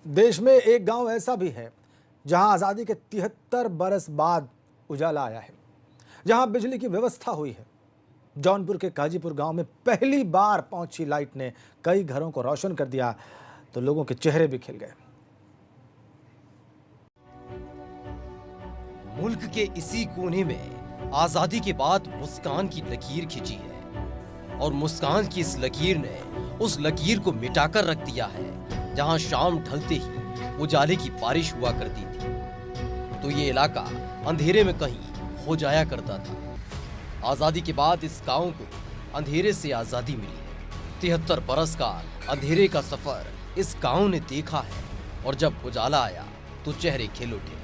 देश में एक गांव ऐसा भी है जहां आज़ादी के 73 बरस बाद उजाला आया है, जहां बिजली की व्यवस्था हुई है। जौनपुर के काजीपुर गांव में पहली बार पहुंची लाइट ने कई घरों को रोशन कर दिया, तो लोगों के चेहरे भी खिल गए। मुल्क के इसी कोने में आजादी के बाद मुस्कान की लकीर खिंची है और मुस्कान की इस लकीर ने उस लकीर को मिटाकर रख दिया है जहां शाम ढलते ही उजाले की बारिश हुआ करती थी, तो ये इलाका अंधेरे में कहीं हो जाया करता था। आजादी के बाद इस गांव को अंधेरे से आजादी मिली है। 73 बरस का अंधेरे का सफर इस गांव ने देखा है और जब उजाला आया तो चेहरे खिल उठे,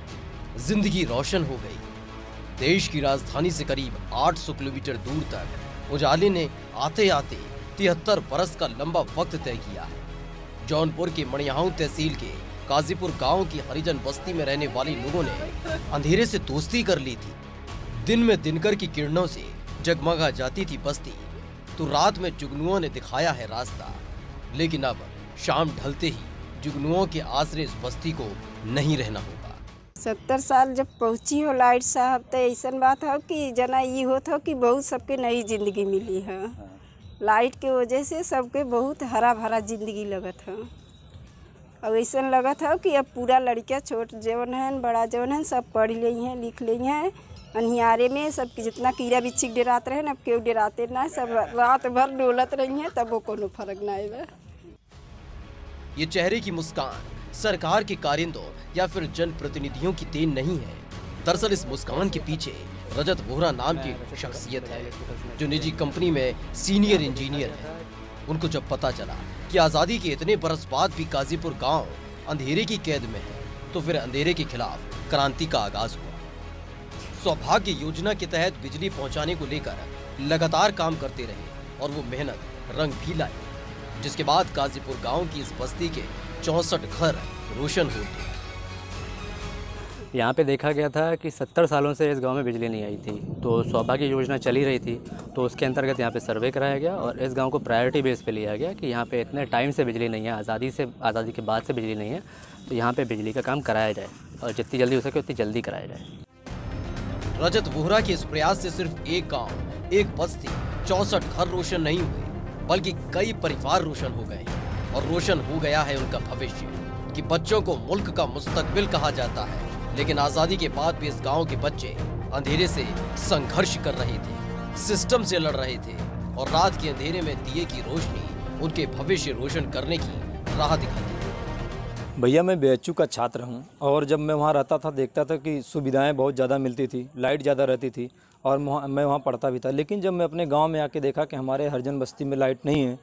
जिंदगी रोशन हो गई। देश की राजधानी से करीब 800 किलोमीटर दूर तक उजाले ने आते आते 73 बरस का लंबा वक्त तय किया है। जौनपुर के मणियाहू तहसील के काजीपुर गांव की हरिजन बस्ती में रहने वाले लोगों ने अंधेरे से दोस्ती कर ली थी। दिन में दिनकर की किरणों से जगमगा जाती थी बस्ती, तो रात में जुगनुओं ने दिखाया है रास्ता। लेकिन अब शाम ढलते ही जुगनुओं के आसरे इस बस्ती को नहीं रहना होगा। 70 साल जब पहुंची हो लाइट साहब, तो ऐसा बात हो कि जना ये होत हो कि बहुत सबके नई जिंदगी मिली है। लाइट के वजह से सबके बहुत हरा भरा जिंदगी लगत है। अब ऐसा लगत है कि अब पूरा लड़कियां छोट जवन है बड़ा जवन है सब पढ़ ली हैं लिख ली हैं। अनियारे में सब जितना कीड़ा बिच्छी डराते रहे, अब क्यों डराते ना, सब रात भर डोलत रही हैं, तब वो कोनो फर्क ना आएगा। ये चेहरे की मुस्कान सरकार के कारिंदों या फिर जनप्रतिनिधियों की देन नहीं है। दरअसल इस मुस्कान के पीछे रजत वोहरा नाम की शख्सियत है, जो निजी कंपनी में सीनियर इंजीनियर है। उनको जब पता चला कि आजादी के इतने बरस बाद भी काजीपुर गांव अंधेरे की कैद में है, तो फिर अंधेरे के खिलाफ क्रांति का आगाज हुआ। सौभाग्य योजना के तहत बिजली पहुंचाने को लेकर लगातार काम करते रहे और वो मेहनत रंग भी लाई, जिसके बाद काजीपुर गांव की इस बस्ती के 64 घर रोशन हो गए। यहाँ पे देखा गया था कि 70 सालों से इस गांव में बिजली नहीं आई थी, तो सौभाग्य योजना चली रही थी, तो उसके अंतर्गत यहाँ पे सर्वे कराया गया और इस गांव को प्रायोरिटी बेस पे लिया गया कि यहाँ पे इतने टाइम से बिजली नहीं है, आज़ादी के बाद से बिजली नहीं है, तो यहाँ पे बिजली का काम कराया जाए और जितनी जल्दी हो सके उतनी जल्दी कराया जाए। रजत वोहरा के इस प्रयास से सिर्फ एक गाँव, एक बस्ती, 64 घर रोशन नहीं हुए, बल्कि कई परिवार रोशन हो गए और रोशन हो गया है उनका भविष्य। कि बच्चों को मुल्क का मुस्तकबिल कहा जाता है, लेकिन आजादी के बाद भी इस गांव के बच्चे अंधेरे से संघर्ष कर रहे थे, सिस्टम से लड़ रहे थे और रात के अंधेरे में दिए की रोशनी उनके भविष्य रोशन करने की राह दिखाती थी। भैया मैं बीएचयू का छात्र हूं और जब मैं वहां रहता था देखता था कि सुविधाएं बहुत ज़्यादा मिलती थी, लाइट ज़्यादा रहती थी और मैं वहां पढ़ता भी था। लेकिन जब मैं अपने गाँव में आके देखा कि हमारे हरिजन बस्ती में लाइट नहीं है,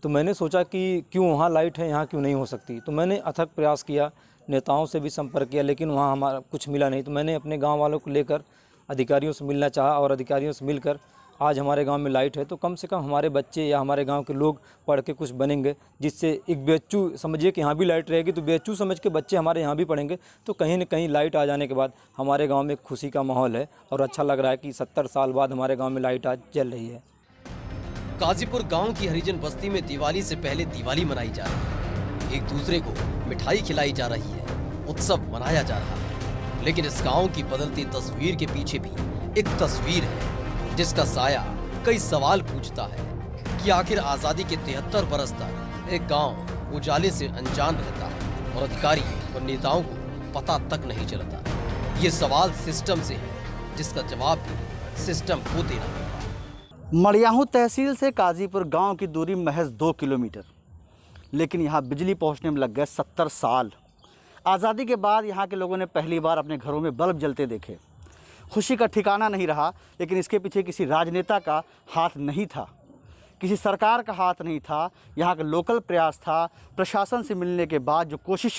तो मैंने सोचा कि क्यों वहाँ लाइट है, यहाँ क्यों नहीं हो सकती। तो मैंने अथक प्रयास किया, नेताओं से भी संपर्क किया, लेकिन वहाँ हमारा कुछ मिला नहीं। तो मैंने अपने गांव वालों को लेकर अधिकारियों से मिलना चाहा और अधिकारियों से मिलकर आज हमारे गांव में लाइट है, तो कम से कम हमारे बच्चे या हमारे गांव के लोग पढ़ के कुछ बनेंगे, जिससे एक बीएचयू समझिए कि यहाँ भी लाइट रहेगी, तो बीएचयू समझ के बच्चे हमारे यहाँ भी पढ़ेंगे। तो कहीं न कहीं लाइट आ जाने के बाद हमारे गाँव में खुशी का माहौल है और अच्छा लग रहा है कि 70 साल बाद हमारे गाँव में लाइट आज जल रही है। काजीपुर गांव की हरिजन बस्ती में दिवाली से पहले दिवाली मनाई जा रही है, एक दूसरे को मिठाई खिलाई जा रही है, उत्सव मनाया जा रहा है। लेकिन इस गांव की बदलती तस्वीर के पीछे भी एक तस्वीर है, जिसका साया कई सवाल पूछता है कि आखिर आजादी के 73 बरस तक एक गांव उजाले से अनजान रहता है और अधिकारी और नेताओं को पता तक नहीं चलता। ये सवाल सिस्टम से है, जिसका जवाब भी सिस्टम को देना होगा। मणियाहू तहसील से काजीपुर गांव की दूरी महज 2 किलोमीटर, लेकिन यहाँ बिजली पहुँचने में लग गए 70 साल। आज़ादी के बाद यहाँ के लोगों ने पहली बार अपने घरों में बल्ब जलते देखे। खुशी का ठिकाना नहीं रहा, लेकिन इसके पीछे किसी राजनेता का हाथ नहीं था, किसी सरकार का हाथ नहीं था। यहाँ का लोकल प्रयास था। प्रशासन से मिलने के बाद जो कोशिशें